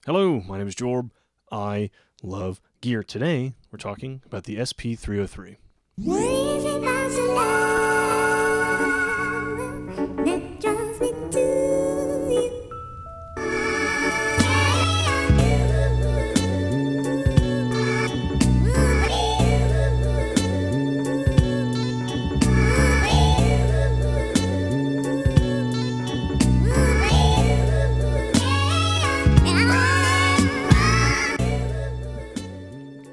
Hello, my name is Jorb. I love gear. Today, we're talking about the SP-303.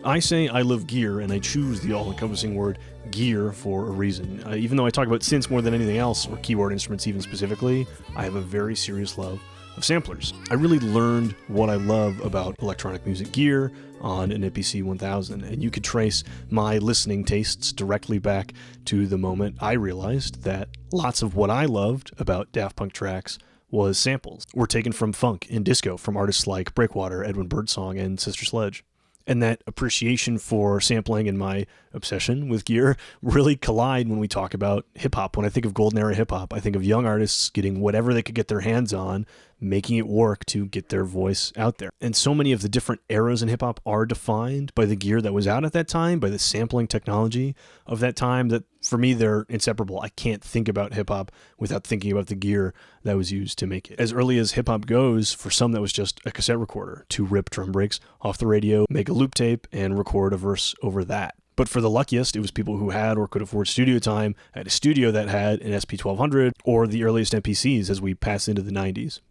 I say I love gear, and I choose the all-encompassing word gear for a reason. Even though I talk about synths more than anything else, or keyboard instruments even specifically, I have a very serious love of samplers. I really learned what I love about electronic music gear on an NPC 1000, and you could trace my listening tastes directly back to the moment I realized that lots of what I loved about Daft Punk tracks was samples, were taken from funk and disco from artists like Breakwater, Edwin Birdsong, and Sister Sledge. And that appreciation for sampling and my obsession with gear really collide when we talk about hip-hop. When I think of golden era hip-hop, I think of young artists getting whatever they could get their hands on, making it work to get their voice out there. And so many of the different eras in hip-hop are defined by the gear that was out at that time, by the sampling technology of that time, that for me, they're inseparable. I can't think about hip-hop without thinking about the gear that was used to make it. As early as hip-hop goes, for some that was just a cassette recorder to rip drum breaks off the radio, make a loop tape, and record a verse over that. But for the luckiest, it was people who had or could afford studio time at a studio that had an SP-1200 or the earliest MPCs as we pass into the 90s.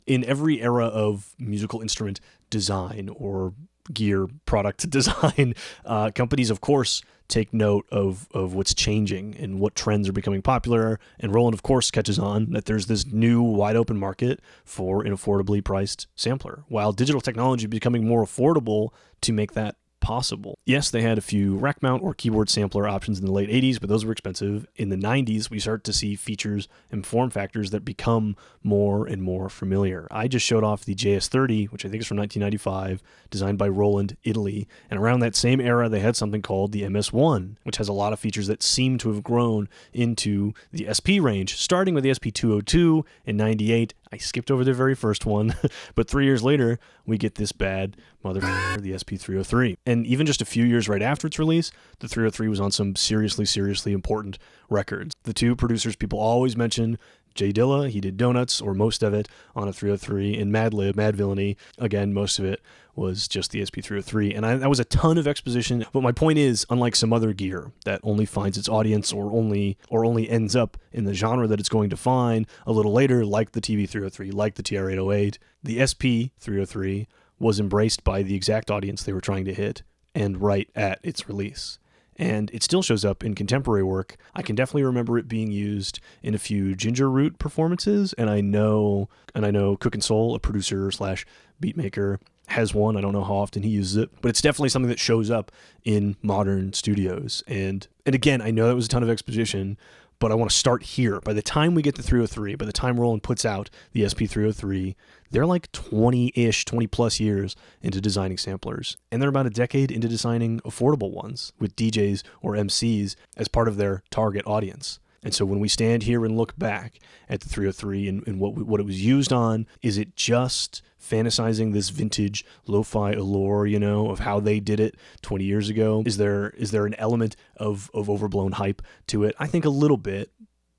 In every era of musical instrument design or gear product design, companies, of course, take note of what's changing and what trends are becoming popular. And Roland, of course, catches on that there's this new wide open market for an affordably priced sampler, while digital technology is becoming more affordable to make that possible. Yes, they had a few rack mount or keyboard sampler options in the late 80s, but those were expensive. In the 90s, we start to see features and form factors that become more and more familiar. I just showed off the JS30, which I think is from 1995, designed by Roland, Italy. And around that same era, they had something called the MS1, which has a lot of features that seem to have grown into the SP range, starting with the SP-202 in 98. I skipped over the very first one, but 3 years later, we get this bad motherfucker, the SP-303. And even just a few years right after its release, the 303 was on some seriously important records. The two producers people always mention, Jay Dilla, he did Donuts, or most of it, on a 303, and Madlib, Mad Villainy, again, most of it was just the SP-303. And that was a ton of exposition, but my point is, unlike some other gear that only finds its audience or only ends up in the genre that it's going to find a little later, like the TV-303, like the TR-808, the SP-303 was embraced by the exact audience they were trying to hit, and right at its release. And it still shows up in contemporary work. I can definitely remember it being used in a few Ginger Root performances, and I know Cook and Soul, a producer / beatmaker, has one. I don't know how often he uses it, but it's definitely something that shows up in modern studios. And again, I know that was a ton of exposition, but I want to start here. By the time we get to 303, by the time Roland puts out the SP-303, they're like 20 plus years into designing samplers. And they're about a decade into designing affordable ones with DJs or MCs as part of their target audience. And so when we stand here and look back at the 303 and what it was used on, is it just fantasizing this vintage lo-fi allure, of how they did it 20 years ago? Is there an element of overblown hype to it? I think a little bit,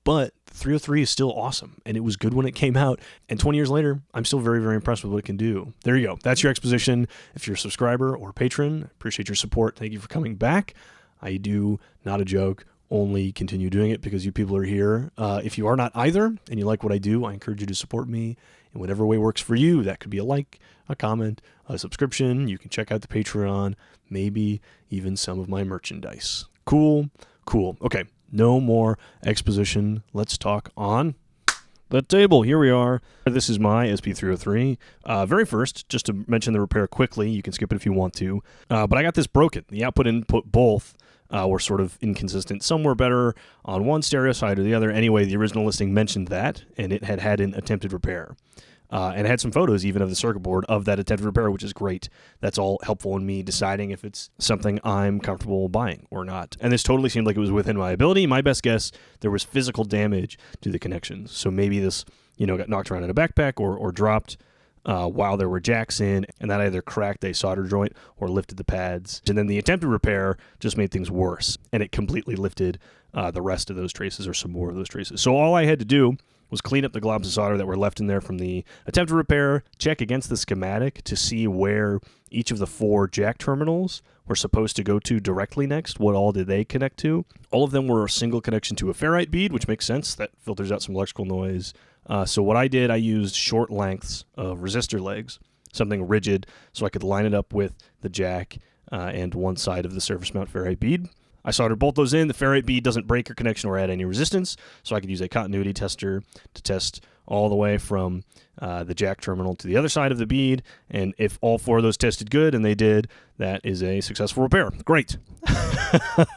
but the 303 is still awesome, and it was good when it came out. And 20 years later, I'm still very, very impressed with what it can do. There you go. That's your exposition. If you're a subscriber or patron, appreciate your support. Thank you for coming back. I do, not a joke, only continue doing it because you people are here. If you are not either and you like what I do, I encourage you to support me in whatever way works for you. That could be a like, a comment, a subscription. You can check out the Patreon, maybe even some of my merchandise. Cool. Okay, no more exposition. Let's talk on the table. Here we are. This is my SP-303. Very first, just to mention the repair quickly, you can skip it if you want to, but I got this broken. The output and input both were sort of inconsistent. Some were better on one stereo side or the other. Anyway, the original listing mentioned that, and it had an attempted repair. And had some photos even of the circuit board of that attempted repair, which is great. That's all helpful in me deciding if it's something I'm comfortable buying or not. And this totally seemed like it was within my ability. My best guess, there was physical damage to the connections. So maybe this, got knocked around in a backpack or dropped while there were jacks in, and that either cracked a solder joint or lifted the pads. And then the attempted repair just made things worse, and it completely lifted the rest of those traces, or some more of those traces. So all I had to do was clean up the globs of solder that were left in there from the attempted repair, check against the schematic to see where each of the 4 jack terminals were supposed to go to directly next. What all did they connect to? All of them were a single connection to a ferrite bead, which makes sense. That filters out some electrical noise. So what I did, I used short lengths of resistor legs, something rigid, so I could line it up with the jack and one side of the surface mount ferrite bead. I soldered both those in. The ferrite bead doesn't break your connection or add any resistance, so I could use a continuity tester to test all the way from the jack terminal to the other side of the bead, and if all 4 of those tested good, and they did, that is a successful repair. Great.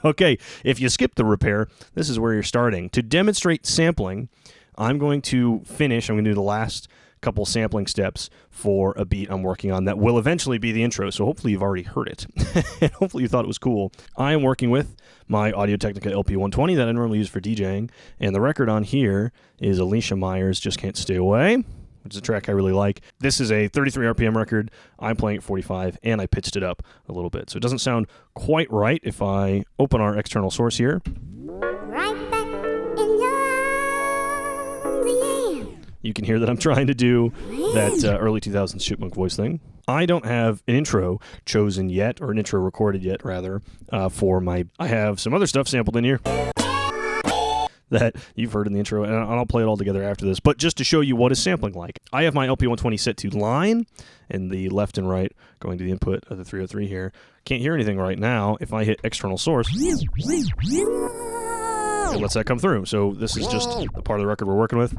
Okay, if you skip the repair, this is where you're starting. To demonstrate sampling, I'm going to do the last couple sampling steps for a beat I'm working on that will eventually be the intro, so hopefully you've already heard it. And hopefully you thought it was cool. I am working with my Audio-Technica LP-120 that I normally use for DJing, and the record on here is Alicia Myers' Just Can't Stay Away, which is a track I really like. This is a 33 RPM record. I'm playing at 45, and I pitched it up a little bit, so it doesn't sound quite right if I open our external source here. You can hear that I'm trying to do that early 2000s chipmunk voice thing. I don't have an intro chosen yet, or an intro recorded yet, rather, for my... I have some other stuff sampled in here that you've heard in the intro, and I'll play it all together after this. But just to show you what is sampling like, I have my LP-120 set to line, and the left and right going to the input of the 303 here. Can't hear anything right now. If I hit external source, it lets that come through. So this is just the part of the record we're working with.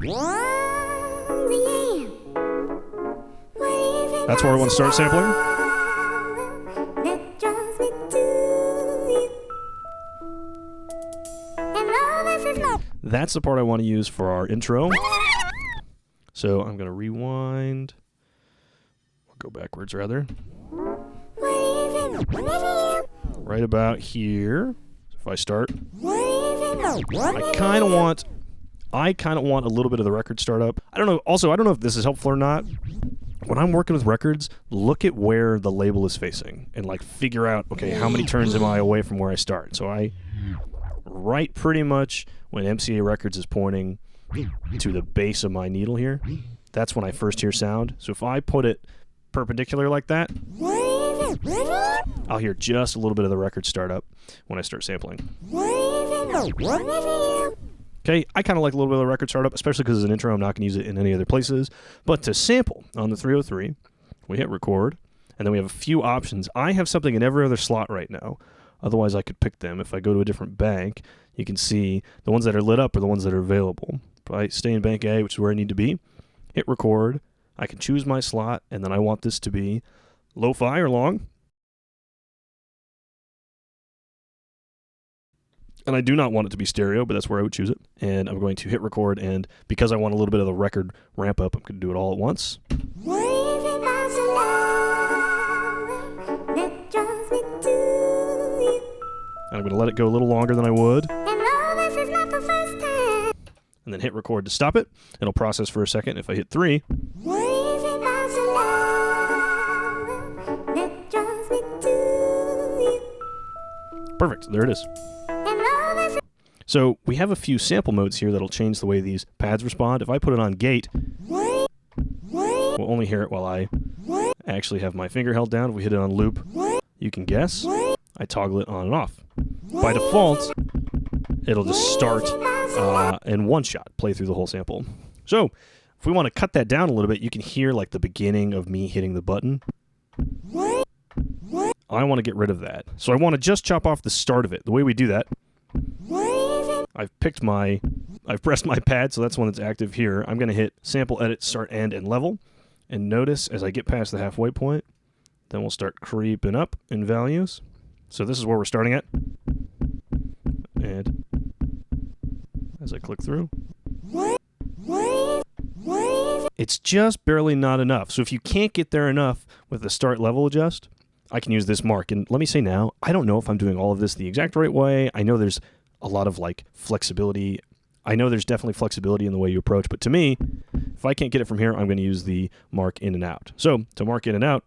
That's where I want to start sampling. That's the part I want to use for our intro. So I'm going to rewind. Or go backwards, rather. Right about here. So if I start, I kind of want a little bit of the record start up. I don't know. Also, I don't know if this is helpful or not. When I'm working with records, look at where the label is facing and like figure out, okay, how many turns am I away from where I start? So I write pretty much when MCA Records is pointing to the base of my needle here. That's when I first hear sound. So if I put it perpendicular like that, I'll hear just a little bit of the record start up when I start sampling. Okay, I kind of like a little bit of the record startup, especially because it's an intro. I'm not going to use it in any other places. But to sample on the 303, we hit record, and then we have a few options. I have something in every other slot right now. Otherwise, I could pick them. If I go to a different bank, you can see the ones that are lit up are the ones that are available. If I stay in bank A, which is where I need to be, hit record, I can choose my slot, and then I want this to be lo-fi or long. And I do not want it to be stereo, but that's where I would choose it. And I'm going to hit record, and because I want a little bit of the record ramp up, I'm going to do it all at once. And I'm going to let it go a little longer than I would. And then hit record to stop it. It'll process for a second. If I hit 3, perfect, there it is. So we have a few sample modes here that'll change the way these pads respond. If I put it on gate, we'll only hear it while I actually have my finger held down. If we hit it on loop, you can guess. I toggle it on and off. By default, it'll just start in one shot, play through the whole sample. So if we want to cut that down a little bit, you can hear like the beginning of me hitting the button. I want to get rid of that. So I want to just chop off the start of it. The way we do that, I've pressed my pad, so that's one that's active here. I'm going to hit sample, edit, start, end, and level. And notice as I get past the halfway point, then we'll start creeping up in values. So this is where we're starting at. And as I click through, it's just barely not enough. So if you can't get there enough with the start level adjust, I can use this mark. And let me say now, I don't know if I'm doing all of this the exact right way. I know there's a lot of like flexibility. I know there's definitely flexibility in the way you approach, but to me, if I can't get it from here, I'm going to use the mark in and out. So to mark in and out,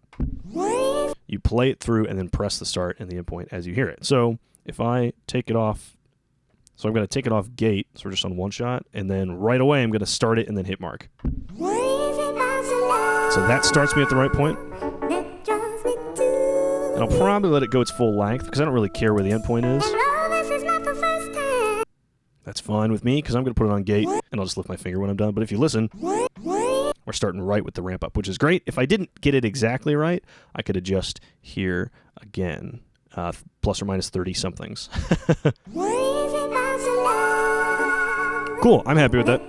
you play it through and then press the start and the end point as you hear it. So if I take it off, so I'm going to take it off gate, so we're just on one shot, and then right away I'm going to start it and then hit mark. So that starts me at the right point. And I'll probably let it go its full length because I don't really care where the end point is. That's fine with me because I'm going to put it on gate and I'll just lift my finger when I'm done. But if you listen, we're starting right with the ramp up, which is great. If I didn't get it exactly right, I could adjust here again, plus or minus 30 somethings. Cool, I'm happy with that.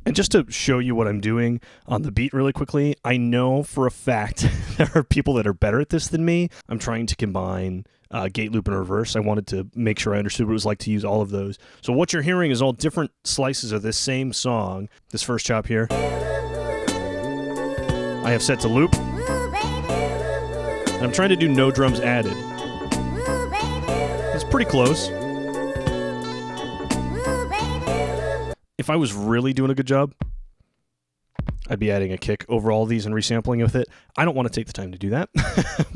And just to show you what I'm doing on the beat really quickly, I know for a fact there are people that are better at this than me. I'm trying to combine gate loop and reverse. I wanted to make sure I understood what it was like to use all of those. So what you're hearing is all different slices of this same song. This first chop here, I have set to loop. And I'm trying to do no drums added. It's pretty close. If I was really doing a good job, I'd be adding a kick over all these and resampling with it. I don't want to take the time to do that,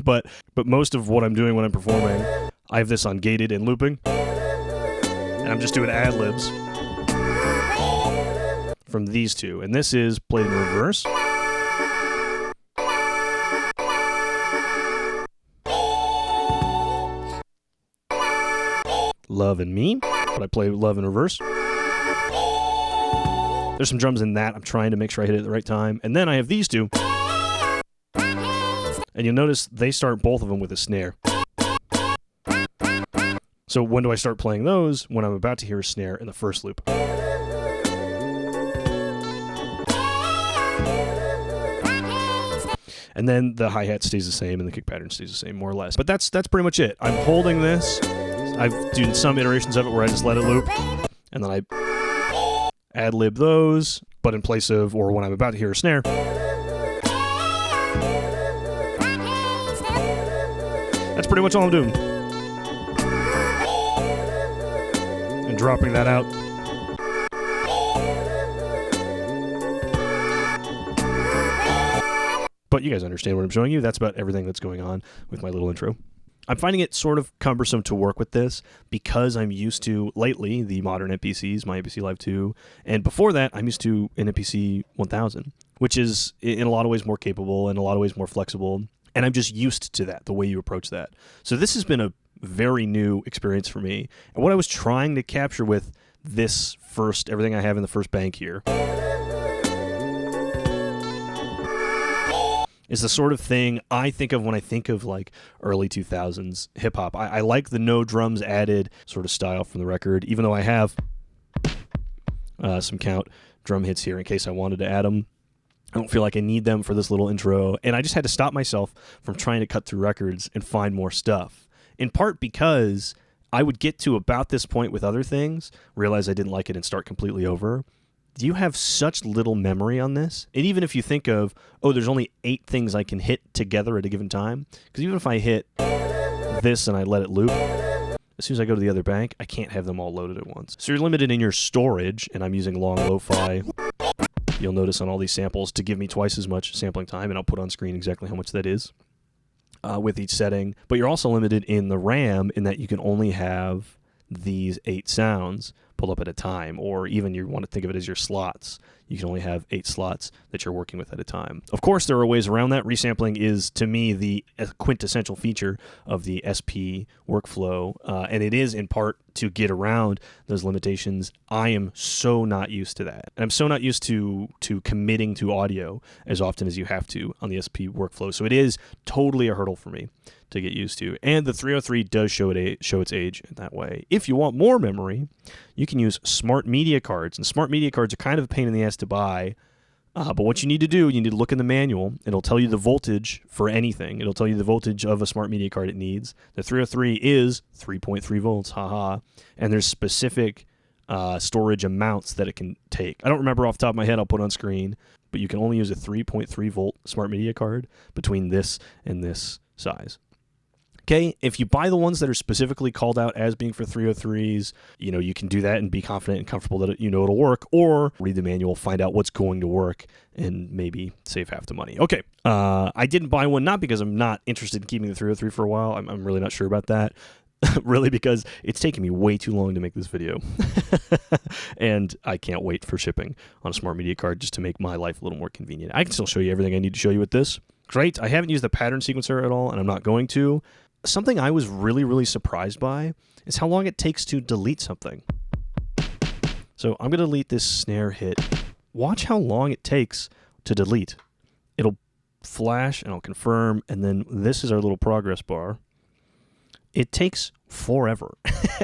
but most of what I'm doing when I'm performing, I have this on gated and looping, and I'm just doing ad-libs from these two, and this is played in reverse. Love and Me, but I play Love in reverse. There's some drums in that. I'm trying to make sure I hit it at the right time. And then I have these two. And you'll notice they start both of them with a snare. So when do I start playing those? When I'm about to hear a snare in the first loop. And then the hi-hat stays the same and the kick pattern stays the same, more or less. But that's pretty much it. I'm holding this. I've done some iterations of it where I just let it loop. And then I ad-lib those, but in place of, or when I'm about to hear a snare. That's pretty much all I'm doing. And dropping that out. But you guys understand what I'm showing you. That's about everything that's going on with my little intro. I'm finding it sort of cumbersome to work with this because I'm used to, lately, the modern MPCs, my MPC Live 2, and before that, I'm used to an MPC 1000, which is, in a lot of ways, more capable and a lot of ways more flexible, and I'm just used to that, the way you approach that. So this has been a very new experience for me, and what I was trying to capture with this first, everything I have in the first bank here, is the sort of thing I think of when I think of like early 2000s hip-hop. I like the no drums added sort of style from the record, even though I have some count drum hits here in case I wanted to add them. I don't feel like I need them for this little intro, and I just had to stop myself from trying to cut through records and find more stuff, in part because I would get to about this point with other things, realize I didn't like it, and start completely over. You have such little memory on this. And even if you think of, oh, there's only 8 things I can hit together at a given time, because even if I hit this and I let it loop, as soon as I go to the other bank, I can't have them all loaded at once. So you're limited in your storage, and I'm using long lo-fi. You'll notice on all these samples to give me twice as much sampling time, and I'll put on screen exactly how much that is with each setting. But you're also limited in the RAM in that you can only have these 8 sounds pulled up at a time, or even you want to think of it as your slots. You can only have 8 slots that you're working with at a time. Of course, there are ways around that. Resampling is, to me, the quintessential feature of the SP workflow, and it is in part to get around those limitations. I am so not used to that. And I'm so not used to committing to audio as often as you have to on the SP workflow. So it is totally a hurdle for me to get used to. And the 303 does show its age in that way. If you want more memory, you can use SmartMedia Cards. And SmartMedia Cards are kind of a pain in the ass to buy. But what you need to do, you need to look in the manual. It'll tell you the voltage for anything. It'll tell you the voltage of a SmartMedia card it needs. The 303 is 3.3 volts, haha. And there's specific storage amounts that it can take. I don't remember off the top of my head, I'll put on screen. But you can only use a 3.3 volt SmartMedia card between this and this size. Okay, if you buy the ones that are specifically called out as being for 303s, you can do that and be confident and comfortable that it'll work, or read the manual, find out what's going to work, and maybe save half the money. Okay, I didn't buy one, not because I'm not interested in keeping the 303 for a while. I'm really not sure about that. Really, because it's taken me way too long to make this video. And I can't wait for shipping on a SmartMedia Card just to make my life a little more convenient. I can still show you everything I need to show you with this. Great. I haven't used the pattern sequencer at all, and I'm not going to. Something I was really, really surprised by is how long it takes to delete something. So I'm going to delete this snare hit. Watch how long it takes to delete. It'll flash, and I'll confirm, and then this is our little progress bar. It takes forever.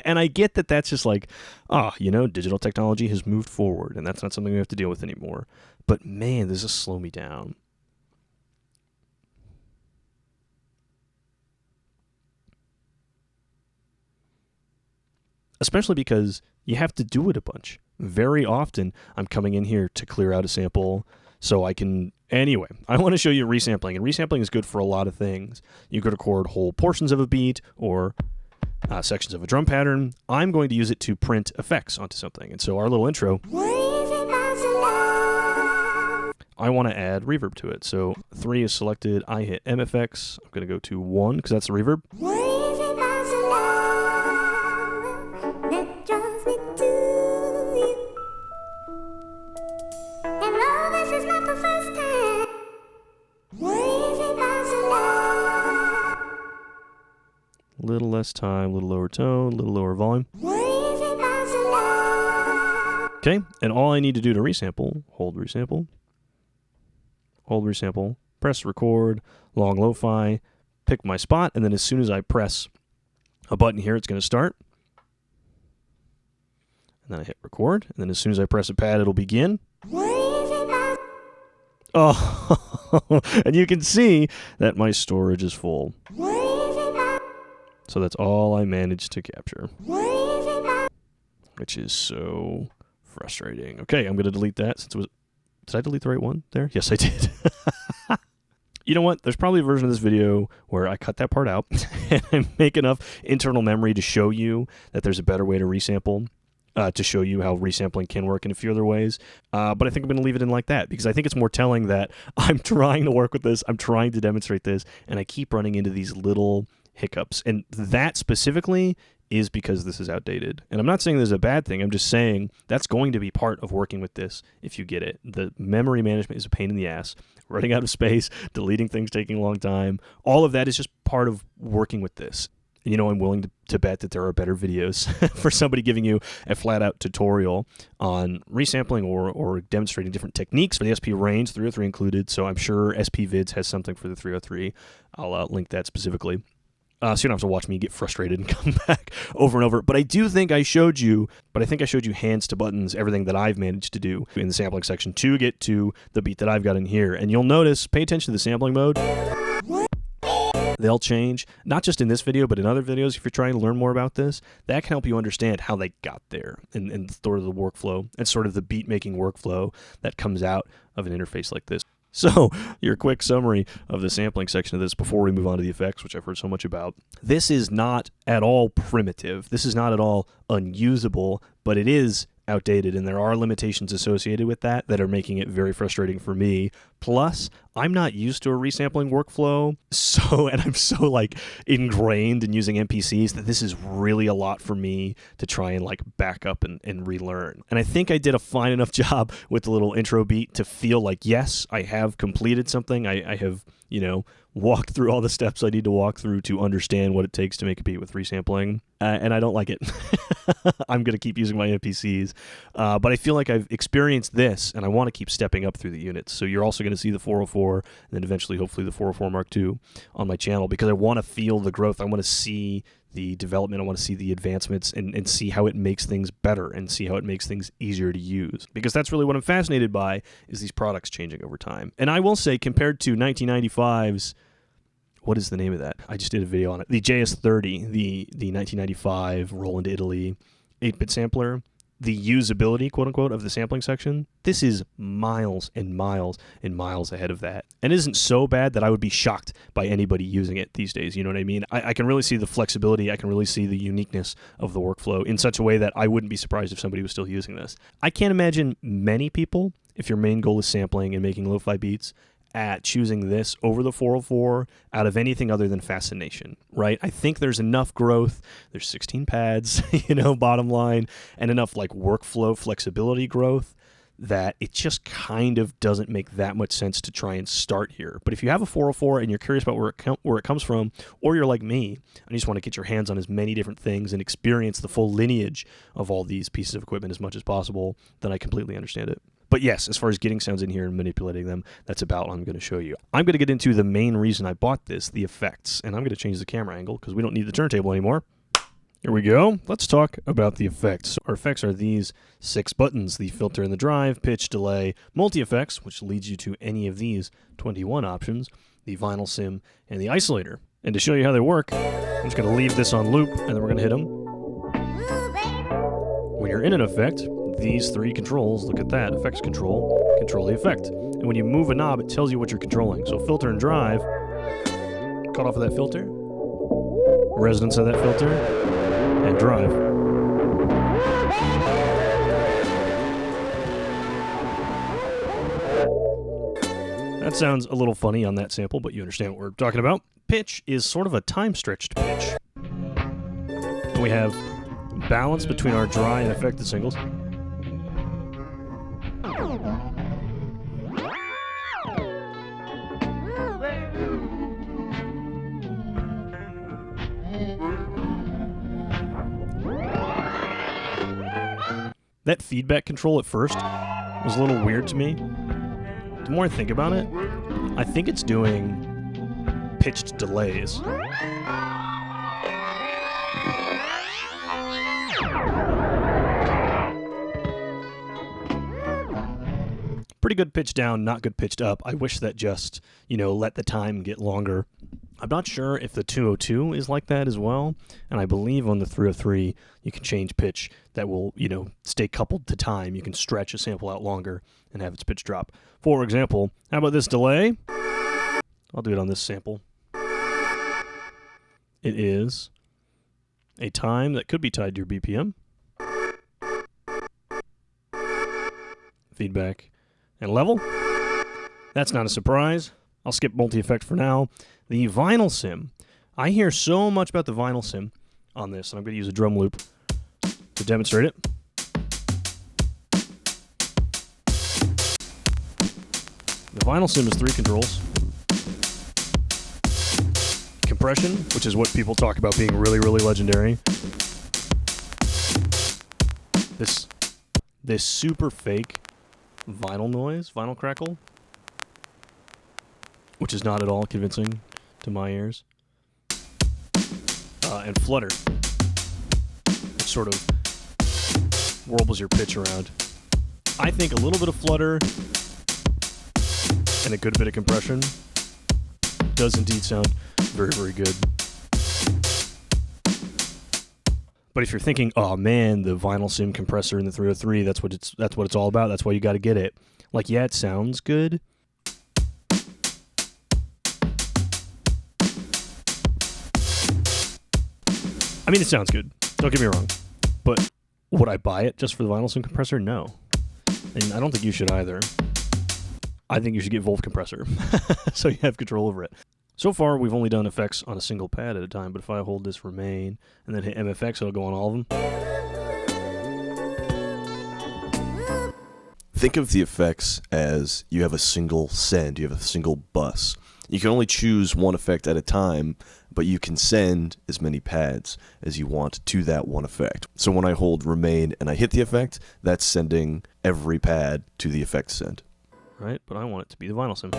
And I get that that's just like, digital technology has moved forward, and that's not something we have to deal with anymore. But man, this is slow me down. Especially because you have to do it a bunch. Very often, I'm coming in here to clear out a sample so I can... Anyway, I want to show you resampling, and resampling is good for a lot of things. You could record whole portions of a beat or sections of a drum pattern. I'm going to use it to print effects onto something. And so our little intro, I want to add reverb to it. So 3 is selected. I hit MFX. I'm going to go to 1 because that's the reverb. Little less time, little lower tone, little lower volume. Okay, and all I need to do to resample, hold resample, press record, long lo-fi, pick my spot, and then as soon as I press a button here, it's going to start. And then I hit record, and then as soon as I press a pad, it'll begin. Oh, and you can see that my storage is full. So that's all I managed to capture, which is so frustrating. Okay, I'm going to delete that since it was... Did I delete the right one there? Yes, I did. You know what? There's probably a version of this video where I cut that part out and I make enough internal memory to show you that there's a better way to resample, to show you how resampling can work in a few other ways. But I think I'm going to leave it in like that because I think it's more telling that I'm trying to work with this, I'm trying to demonstrate this, and I keep running into these little hiccups. And that specifically is because this is outdated. And I'm not saying this is a bad thing. I'm just saying that's going to be part of working with this if you get it. The memory management is a pain in the ass. Running out of space, deleting things taking a long time. All of that is just part of working with this. And I'm willing to bet that there are better videos for somebody giving you a flat-out tutorial on resampling or demonstrating different techniques for the SP range, 303 included. So I'm sure SP Vids has something for the 303. I'll link that specifically. So you don't have to watch me get frustrated and come back over and over. But I do think I showed you, hands to buttons, everything that I've managed to do in the sampling section to get to the beat that I've got in here. And you'll notice, pay attention to the sampling mode. They'll change, not just in this video, but in other videos. If you're trying to learn more about this, that can help you understand how they got there and sort of the workflow and sort of the beat-making workflow that comes out of an interface like this. So, your quick summary of the sampling section of this before we move on to the effects, which I've heard so much about. This is not at all primitive. This is not at all unusable, but it is outdated, and there are limitations associated with that are making it very frustrating for me. Plus, I'm not used to a resampling workflow, and I'm so ingrained in using MPCs that this is really a lot for me to try and back up and relearn. And I think I did a fine enough job with the little intro beat to feel like, yes, I have completed something. I have, walked through all the steps I need to walk through to understand what it takes to make a beat with resampling. And I don't like it. I'm going to keep using my MPCs. But I feel like I've experienced this, and I want to keep stepping up through the units. So you're also going to see the 404, and then eventually, hopefully, the 404 Mark II on my channel, because I want to feel the growth. I want to see the development. I want to see the advancements and see how it makes things better and see how it makes things easier to use. Because that's really what I'm fascinated by, is these products changing over time. And I will say, compared to 1995's, what is the name of that? I just did a video on it. The JS30, the 1995 Roland Italy 8-bit sampler. the usability, quote unquote, of the sampling section, this is miles and miles and miles ahead of that. And it isn't so bad that I would be shocked by anybody using it these days. You know what I mean? I can really see the flexibility. I can really see the uniqueness of the workflow in such a way that I wouldn't be surprised if somebody was still using this. I can't imagine many people, if your main goal is sampling and making lo-fi beats, at choosing this over the 404 out of anything other than fascination, right? I think there's enough growth. There's 16 pads, bottom line, and enough like workflow flexibility growth that it just kind of doesn't make that much sense to try and start here. But if you have a 404 and you're curious about where it comes from, or you're like me and you just want to get your hands on as many different things and experience the full lineage of all these pieces of equipment as much as possible, then I completely understand it. But yes, as far as getting sounds in here and manipulating them, that's about what I'm going to show you. I'm going to get into the main reason I bought this, the effects. And I'm going to change the camera angle because we don't need the turntable anymore. Here we go. Let's talk about the effects. Our effects are these 6 buttons: the filter and the drive, pitch, delay, multi-effects, which leads you to any of these 21 options, the vinyl sim, and the isolator. And to show you how they work, I'm just going to leave this on loop, and then we're going to hit them. When you're in an effect, these 3 controls, look at that, effects control the effect. And when you move a knob, it tells you what you're controlling. So filter and drive, cut off of that filter, resonance of that filter, and drive. That sounds a little funny on that sample, but you understand what we're talking about. Pitch is sort of a time-stretched pitch. And we have balance between our dry and affected singles. That feedback control at first was a little weird to me. The more I think about it, I think it's doing pitched delays. Pretty good pitch down, not good pitched up. I wish that just, let the time get longer. I'm not sure if the 202 is like that as well, and I believe on the 303 you can change pitch that will, stay coupled to time. You can stretch a sample out longer and have its pitch drop. For example, how about this delay? I'll do it on this sample. It is a time that could be tied to your BPM. Feedback and level. That's not a surprise. I'll skip multi-effect for now. The vinyl sim. I hear so much about the vinyl sim on this, and I'm going to use a drum loop to demonstrate it. The vinyl sim is 3 controls. Compression, which is what people talk about being really, really legendary. This super fake vinyl noise, vinyl crackle, which is not at all convincing to my ears. And flutter, which sort of warbles your pitch around. I think a little bit of flutter and a good bit of compression does indeed sound very, very good. But if you're thinking, oh man, the vinyl sim compressor in the 303, that's what it's all about. That's why you got to get it. Like, yeah, it sounds good. I mean, it sounds good. Don't get me wrong. But would I buy it just for the vinyl sim compressor? No. And I don't think you should either. I think you should get Wolf compressor so you have control over it. So far, we've only done effects on a single pad at a time, but if I hold this remain and then hit MFX, it'll go on all of them. Think of the effects as you have a single send, you have a single bus. You can only choose one effect at a time, but you can send as many pads as you want to that one effect. So when I hold remain and I hit the effect, that's sending every pad to the effect send. Right, but I want it to be the vinyl sim.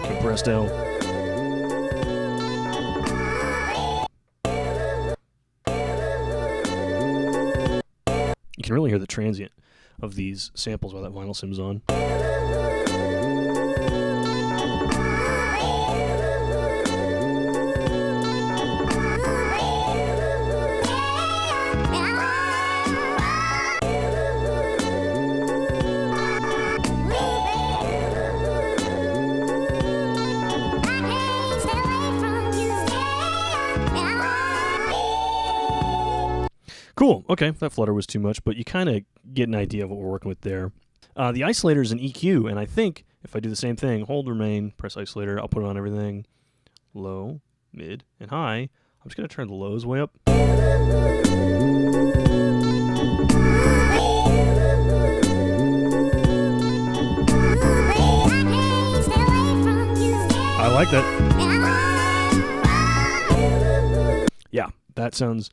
Compressed L. You can really hear the transient of these samples while that vinyl sim's on. Cool. Okay, that flutter was too much, but you kind of get an idea of what we're working with there. The isolator is an EQ, and I think if I do the same thing, hold, remain, press isolator, I'll put it on everything. Low, mid, and high. I'm just going to turn the lows way up. I like that. Yeah, that sounds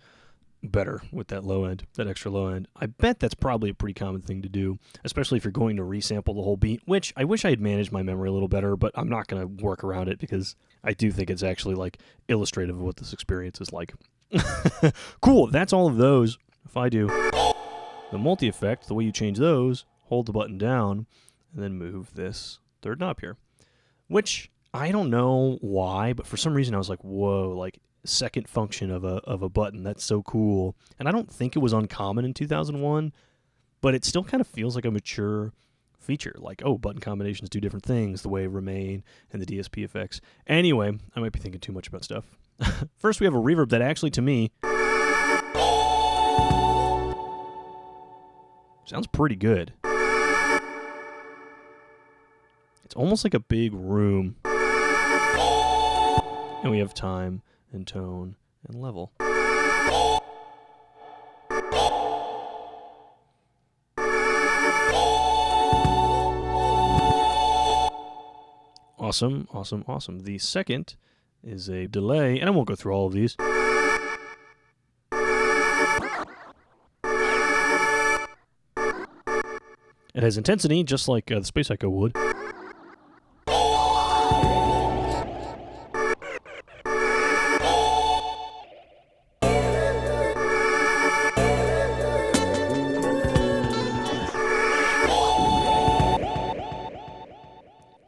better with that low end, that extra low end. I bet that's probably a pretty common thing to do, especially if you're going to resample the whole beat, which I wish I had managed my memory a little better, but I'm not going to work around it because I do think it's actually like illustrative of what this experience is like. Cool, that's all of those. If I do the multi-effect, the way you change those, hold the button down, and then move this third knob here, which I don't know why, but for some reason I was like, whoa, like second function of a button. That's so cool. And I don't think it was uncommon in 2001, but it still kind of feels like a mature feature. Like, oh, button combinations do different things, the way remain and the DSP effects. Anyway, I might be thinking too much about stuff. First, we have a reverb that actually, to me, sounds pretty good. It's almost like a big room. And we have time and tone and level. Awesome, awesome, awesome. The second is a delay, and I won't go through all of these. It has intensity, just like the Space Echo would.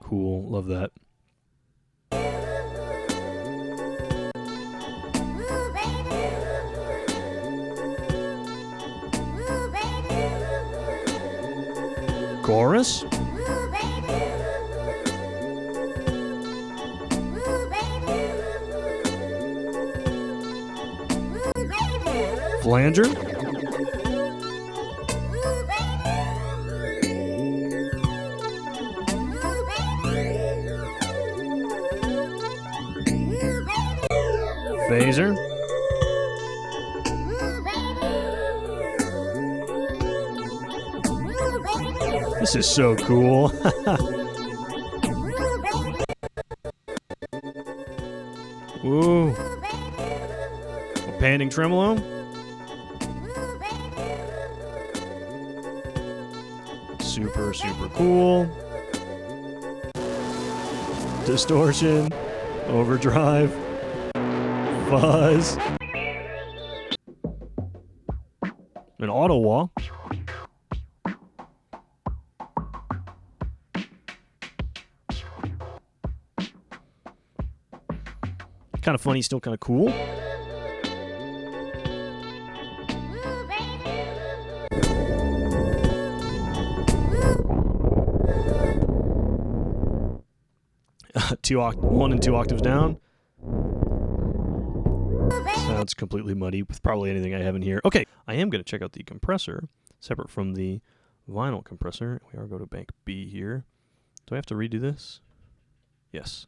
Cool, love that. Chorus. Flanger. Phaser. This is so cool. Woo. A panning tremolo. Super, super cool. Distortion. Overdrive. Fuzz. An auto wah. Kind of funny, still kind of cool. One and two octaves down. Sounds completely muddy with probably anything I have in here. Okay, I am going to check out the compressor, separate from the vinyl compressor. We are going to bank B here. Do I have to redo this? Yes.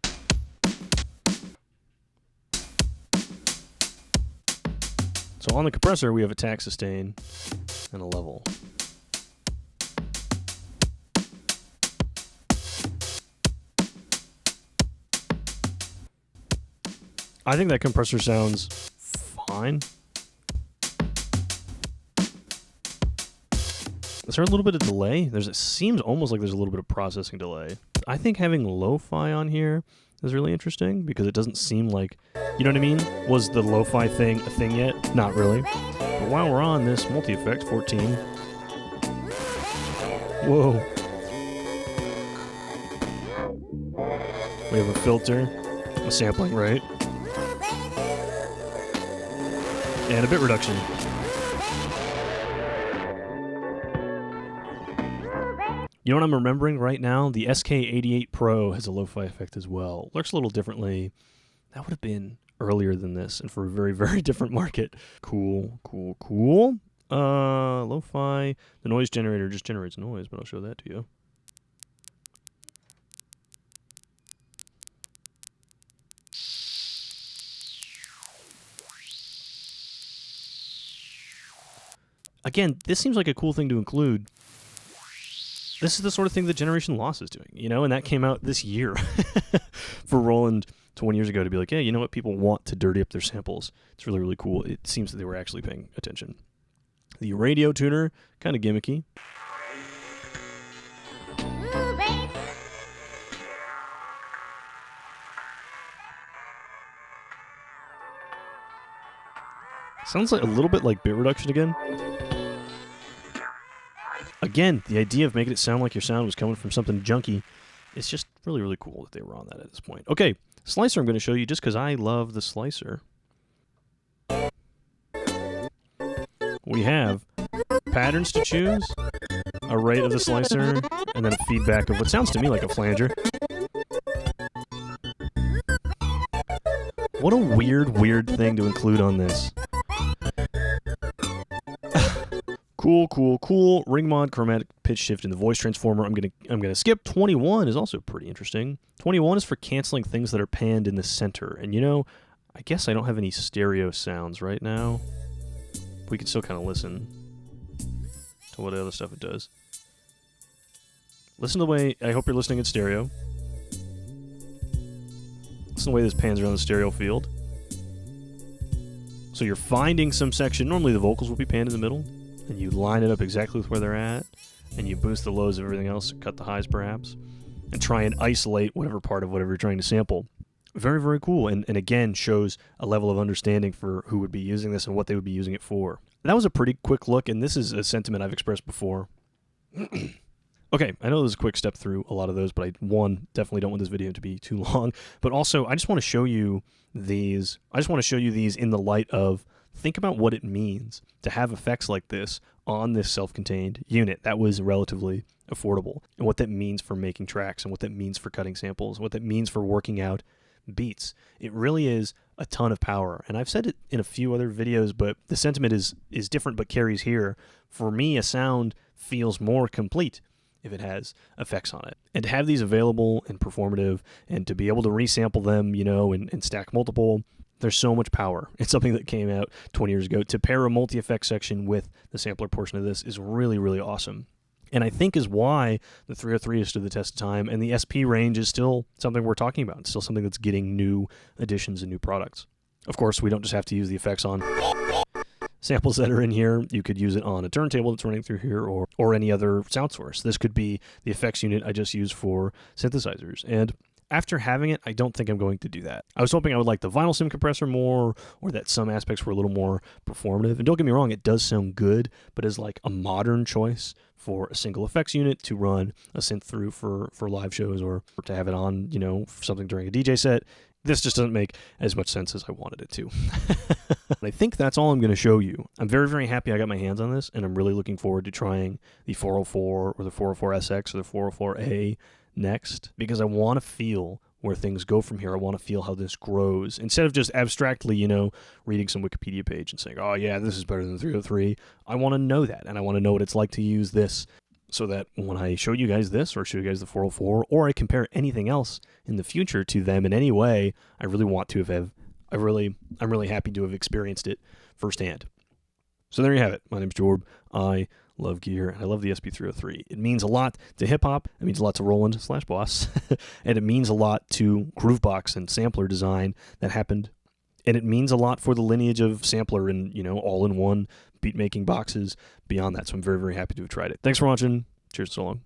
So on the compressor, we have a tack sustain and a level. I think that compressor sounds fine. Is there a little bit of delay? It seems almost like there's a little bit of processing delay. I think having lo-fi on here is really interesting because it doesn't seem like, you know what I mean? Was the lo-fi thing a thing yet? Not really. But while we're on this multi-effect, 14. Whoa. We have a filter, a sampling rate, and a bit reduction. You know what I'm remembering right now? The SK-88 Pro has a lo-fi effect as well. Looks a little differently. That would have been earlier than this and for a very, very different market. Cool. Lo-fi. The noise generator just generates noise, but I'll show that to you. Again, this seems like a cool thing to include. This is the sort of thing that Generation Loss is doing, you know, and that came out this year for Roland 20 years ago to be like, hey, you know what? People want to dirty up their samples. It's really, really cool. It seems that they were actually paying attention. The radio tuner, kind of gimmicky. Sounds like a little bit like bit reduction again. Again, the idea of making it sound like your sound was coming from something junky, it's just really, really cool that they were on that at this point. Okay, slicer I'm going to show you just because I love the slicer. We have patterns to choose, a rate of the slicer, and then a feedback of what sounds to me like a flanger. What a weird thing to include on this. Cool. Ring mod, chromatic pitch shift in the voice transformer. I'm gonna skip. 21 is also pretty interesting. 21 is for canceling things that are panned in the center. And you know, I guess I don't have any stereo sounds right now. We can still kind of listen to what other stuff it does. Listen to the way, I hope you're listening in stereo. Listen to the way this pans around the stereo field. So you're finding some section, normally the vocals will be panned in the middle, and you line it up exactly with where they're at, and you boost the lows of everything else, cut the highs perhaps, and try and isolate whatever part of whatever you're trying to sample. Very, very cool, and again shows a level of understanding for who would be using this and what they would be using it for. That was a pretty quick look, and this is a sentiment I've expressed before. Okay, I know there's a quick step through a lot of those, but I, definitely don't want this video to be too long, but also I just want to show you these. I just want to show you these in the light of, think about what it means to have effects like this on this self-contained unit that was relatively affordable, and what that means for making tracks, and what that means for cutting samples, and what that means for working out beats. It really is a ton of power, and I've said it in a few other videos, but the sentiment is different but carries here. For me, a sound feels more complete if it has effects on it. And to have these available and performative, and to be able to resample them, you know, and stack multiple, there's so much power. It's something that came out 20 years ago. To pair a multi-effect section with the sampler portion of this is really, really awesome. And I think is why the 303 has stood the test of time, and the SP range is still something we're talking about. It's still something that's getting new additions and new products. Of course, we don't just have to use the effects on samples that are in here. You could use it on a turntable that's running through here, or any other sound source. This could be the effects unit I just used for synthesizers. And after having it, I don't think I'm going to do that. I was hoping I would like the vinyl sim compressor more, or that some aspects were a little more performative. And don't get me wrong, it does sound good, but as like a modern choice for a single effects unit to run a synth through for live shows, or to have it on, you know, for something during a DJ set, this just doesn't make as much sense as I wanted it to. I think that's all I'm going to show you. I'm very, very happy I got my hands on this, and I'm really looking forward to trying the 404 or the 404SX or the 404A next, because I want to feel where things go from here. I want to feel how this grows, instead of just abstractly, you know, reading some Wikipedia page and saying, oh yeah, this is better than 303. I want to know that, and I want to know what it's like to use this, so that when I show you guys this, or show you guys the 404, or I compare anything else in the future to them in any way, I really want to have I'm really happy to have experienced it firsthand. So there you have it. My name's Jorb. I love gear, and I love the SP-303. It means a lot to hip-hop. It means a lot to Roland/Boss. And it means a lot to Groovebox and sampler design that happened. And it means a lot for the lineage of sampler and, you know, all-in-one beat-making boxes beyond that. So I'm very, very happy to have tried it. Thanks for watching. Cheers, so long.